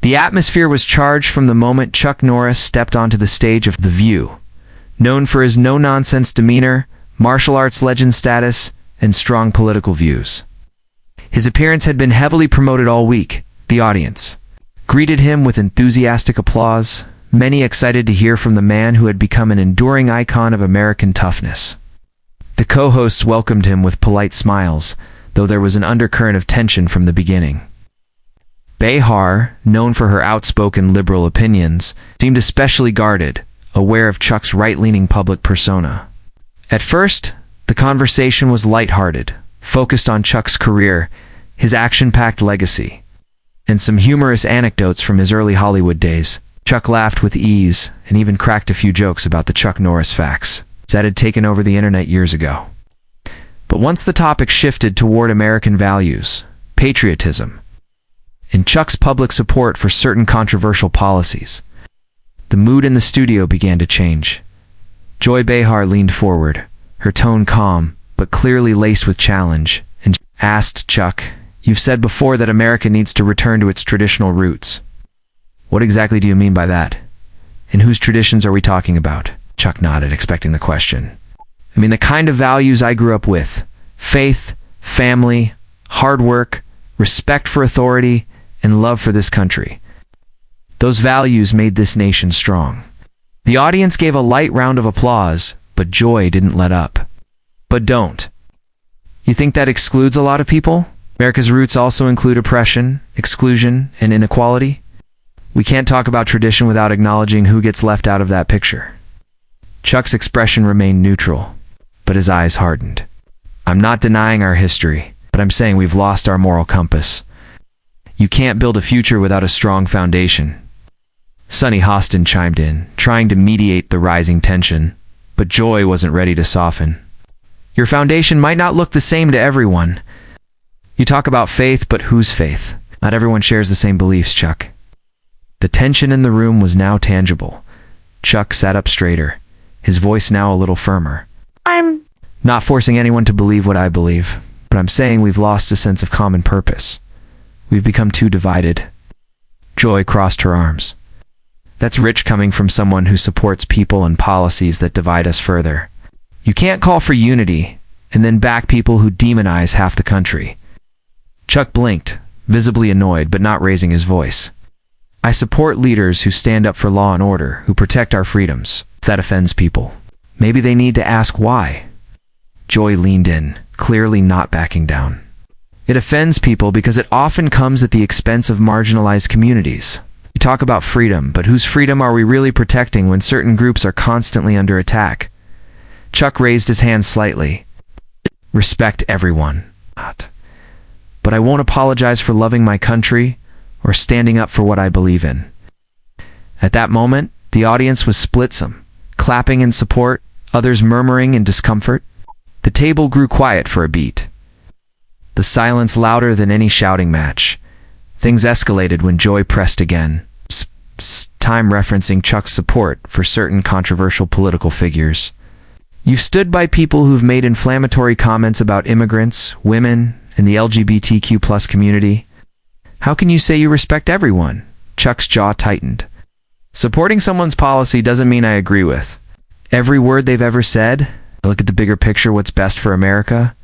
The atmosphere was charged from the moment Chuck Norris stepped onto the stage of The View. Known for his no-nonsense demeanor, martial arts legend status, and strong political views. His appearance had been heavily promoted all week. The audience greeted him with enthusiastic applause, many excited to hear from the man who had become an enduring icon of American toughness. The co-hosts welcomed him with polite smiles, though there was an undercurrent of tension from the beginning. Behar, known for her outspoken liberal opinions, seemed especially guarded, aware of Chuck's right-leaning public persona. At first, the conversation was lighthearted, focused on Chuck's career, his action-packed legacy, and some humorous anecdotes from his early Hollywood days. Chuck laughed with ease and even cracked a few jokes about the Chuck Norris facts that had taken over the internet years ago. But once the topic shifted toward American values, patriotism, and Chuck's public support for certain controversial policies, the mood in the studio began to change. Joy Behar leaned forward, her tone calm, but clearly laced with challenge, and asked Chuck, "You've said before that America needs to return to its traditional roots. What exactly do you mean by that? And whose traditions are we talking about?" Chuck nodded, expecting the question. "I mean the kind of values I grew up with. Faith, family, hard work, respect for authority, and love for this country. Those values made this nation strong." The audience gave a light round of applause, but Joy didn't let up. "But don't. You think that excludes a lot of people? America's roots also include oppression, exclusion, and inequality. We can't talk about tradition without acknowledging who gets left out of that picture." Chuck's expression remained neutral, but his eyes hardened. "I'm not denying our history, but I'm saying we've lost our moral compass. You can't build a future without a strong foundation." Sonny Hostin chimed in, trying to mediate the rising tension, but Joy wasn't ready to soften. "Your foundation might not look the same to everyone. You talk about faith, but whose faith? Not everyone shares the same beliefs, Chuck." The tension in the room was now tangible. Chuck sat up straighter, his voice now a little firmer. "I'm not forcing anyone to believe what I believe, but I'm saying we've lost a sense of common purpose. We've become too divided." Joy crossed her arms. "That's rich coming from someone who supports people and policies that divide us further. You can't call for unity and then back people who demonize half the country." Chuck blinked, visibly annoyed but not raising his voice. "I support leaders who stand up for law and order, who protect our freedoms. If that offends people, maybe they need to ask why." Joy leaned in, clearly not backing down. "It offends people because it often comes at the expense of marginalized communities. You talk about freedom, but whose freedom are we really protecting when certain groups are constantly under attack?" Chuck raised his hand slightly. "Respect everyone. But I won't apologize for loving my country or standing up for what I believe in." At that moment, the audience was split, some clapping in support, others murmuring in discomfort. The table grew quiet for a beat, the silence louder than any shouting match. Things escalated when Joy pressed again, time referencing Chuck's support for certain controversial political figures. "You've stood by people who've made inflammatory comments about immigrants, women, and the LGBTQ+ community. How can you say you respect everyone?" Chuck's jaw tightened. "Supporting someone's policy doesn't mean I agree with every word they've ever said. I look at the bigger picture, what's best for America."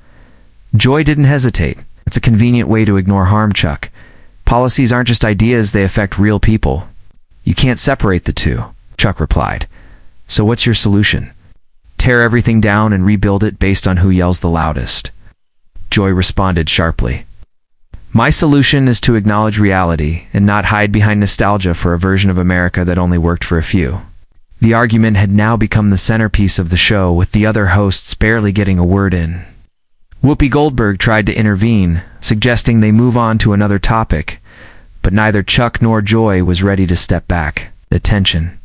Joy didn't hesitate. "It's a convenient way to ignore harm, Chuck. Policies aren't just ideas, they affect real people. You can't separate the two," Chuck replied. "So what's your solution? Tear everything down and rebuild it based on who yells the loudest?" Joy responded sharply. "My solution is to acknowledge reality and not hide behind nostalgia for a version of America that only worked for a few." The argument had now become the centerpiece of the show, with the other hosts barely getting a word in. Whoopi Goldberg tried to intervene, suggesting they move on to another topic, but neither Chuck nor Joy was ready to step back. The tension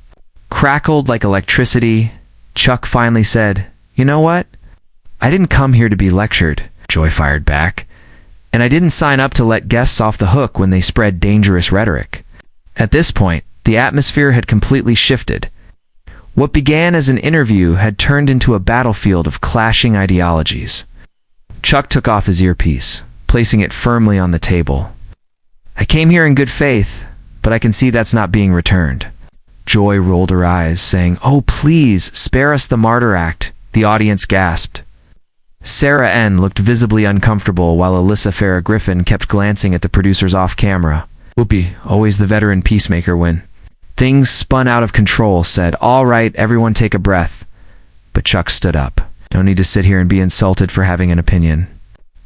crackled like electricity. Chuck finally said, "You know what? I didn't come here to be lectured," Joy fired back. "And I didn't sign up to let guests off the hook when they spread dangerous rhetoric." At this point, the atmosphere had completely shifted. What began as an interview had turned into a battlefield of clashing ideologies. Chuck took off his earpiece, placing it firmly on the table. "I came here in good faith, but I can see that's not being returned." Joy rolled her eyes, saying, "Oh, please, spare us the martyr act," the audience gasped. Sarah N. looked visibly uncomfortable while Alyssa Farah Griffin kept glancing at the producers off camera. Whoopi, always the veteran peacemaker when things spun out of control, said, "All right, everyone take a breath." But Chuck stood up. "No need to sit here and be insulted for having an opinion."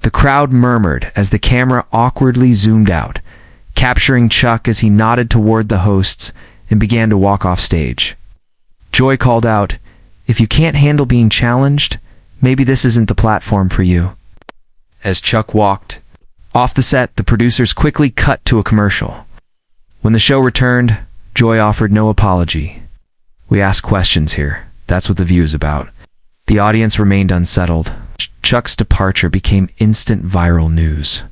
The crowd murmured as the camera awkwardly zoomed out, capturing Chuck as he nodded toward the hosts and began to walk off stage. Joy called out, "If you can't handle being challenged, maybe this isn't the platform for you." As Chuck walked off the set, the producers quickly cut to a commercial. When the show returned, Joy offered no apology. "We ask questions here. That's what The View is about." The audience remained unsettled. Chuck's departure became instant viral news.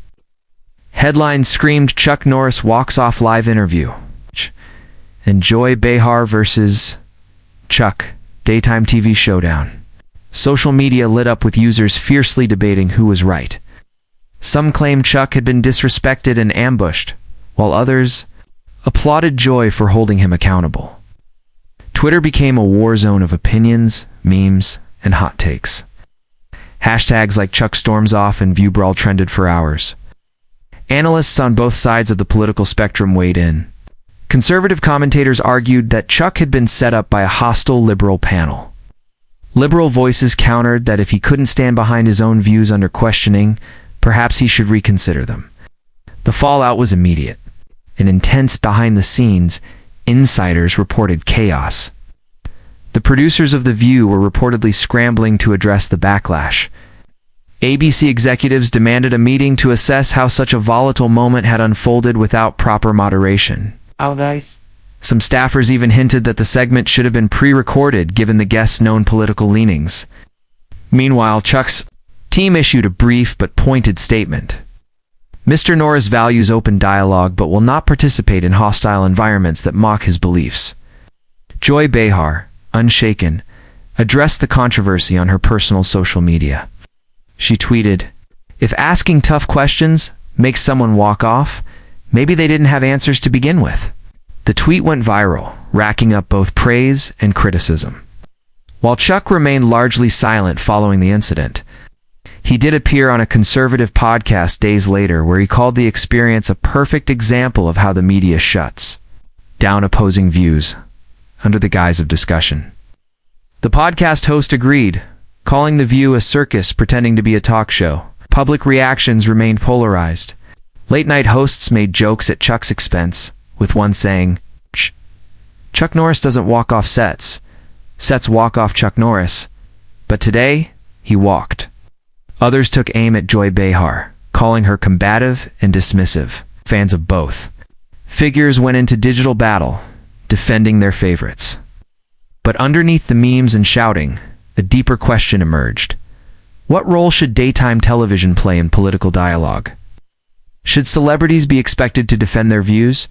Headlines screamed, "Chuck Norris walks off live interview." And Joy Behar versus Chuck, daytime TV showdown. Social media lit up with users fiercely debating who was right. Some claimed Chuck had been disrespected and ambushed, while others applauded Joy for holding him accountable. Twitter became a war zone of opinions, memes, and hot takes. Hashtags like Chuck storms off and View brawl trended for hours. Analysts on both sides of the political spectrum weighed in. Conservative commentators argued that Chuck had been set up by a hostile liberal panel. Liberal voices countered that if he couldn't stand behind his own views under questioning, perhaps he should reconsider them. The fallout was immediate. An intense behind-the-scenes, insiders reported chaos. The producers of The View were reportedly scrambling to address the backlash. ABC executives demanded a meeting to assess how such a volatile moment had unfolded without proper moderation. Oh, guys. Some staffers even hinted that the segment should have been pre-recorded given the guests' known political leanings. Meanwhile, Chuck's team issued a brief but pointed statement. Mr. Norris values open dialogue but will not participate in hostile environments that mock his beliefs. Joy Behar, unshaken, addressed the controversy on her personal social media. She tweeted, "If asking tough questions makes someone walk off, maybe they didn't have answers to begin with." The tweet went viral, racking up both praise and criticism. While Chuck remained largely silent following the incident, he did appear on a conservative podcast days later where he called the experience a perfect example of how the media shuts down opposing views under the guise of discussion. The podcast host agreed, calling The View a circus pretending to be a talk show. Public reactions remained polarized. Late-night hosts made jokes at Chuck's expense, with one saying, "Chuck Norris doesn't walk off sets. Sets walk off Chuck Norris. But today, he walked." Others took aim at Joy Behar, calling her combative and dismissive. Fans of both figures went into digital battle, defending their favorites. But underneath the memes and shouting, a deeper question emerged. What role should daytime television play in political dialogue? Should celebrities be expected to defend their views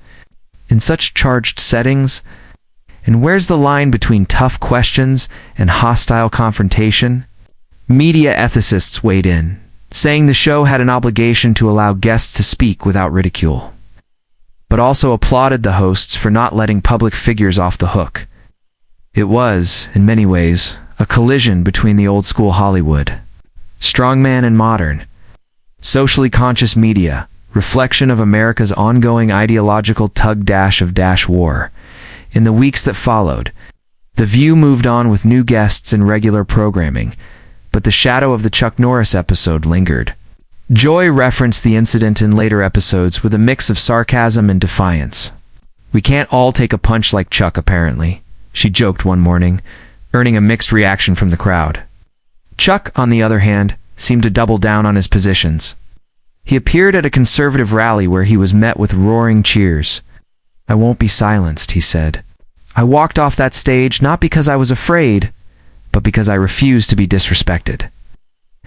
in such charged settings? And where's the line between tough questions and hostile confrontation? Media ethicists weighed in, saying the show had an obligation to allow guests to speak without ridicule, but also applauded the hosts for not letting public figures off the hook. It was, in many ways, a collision between the old-school Hollywood, strongman and modern, socially conscious media, reflection of America's ongoing ideological tug-of-war. In the weeks that followed, The View moved on with new guests and regular programming, but the shadow of the Chuck Norris episode lingered. Joy referenced the incident in later episodes with a mix of sarcasm and defiance. "We can't all take a punch like Chuck, apparently," she joked one morning, earning a mixed reaction from the crowd. Chuck, on the other hand, seemed to double down on his positions. He appeared at a conservative rally where he was met with roaring cheers. "I won't be silenced," he said. "I walked off that stage not because I was afraid, but because I refused to be disrespected."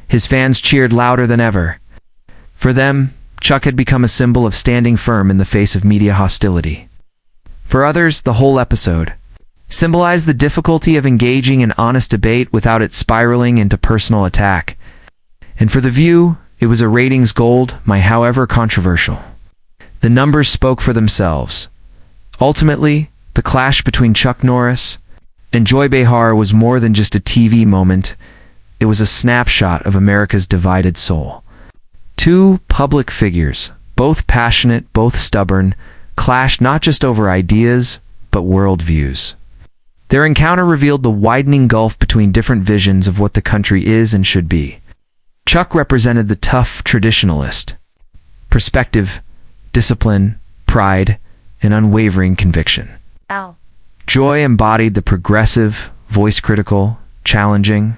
His fans cheered louder than ever. For them, Chuck had become a symbol of standing firm in the face of media hostility. For others, the whole episode symbolized the difficulty of engaging in honest debate without it spiraling into personal attack. And for The View, it was a ratings gold, however controversial. The numbers spoke for themselves. Ultimately, the clash between Chuck Norris and Joy Behar was more than just a TV moment. It was a snapshot of America's divided soul. Two public figures, both passionate, both stubborn, clashed not just over ideas, but worldviews. Their encounter revealed the widening gulf between different visions of what the country is and should be. Chuck represented the tough traditionalist. Perspective, discipline, pride, and unwavering conviction. Ow. Joy embodied the progressive, voice-critical, challenging,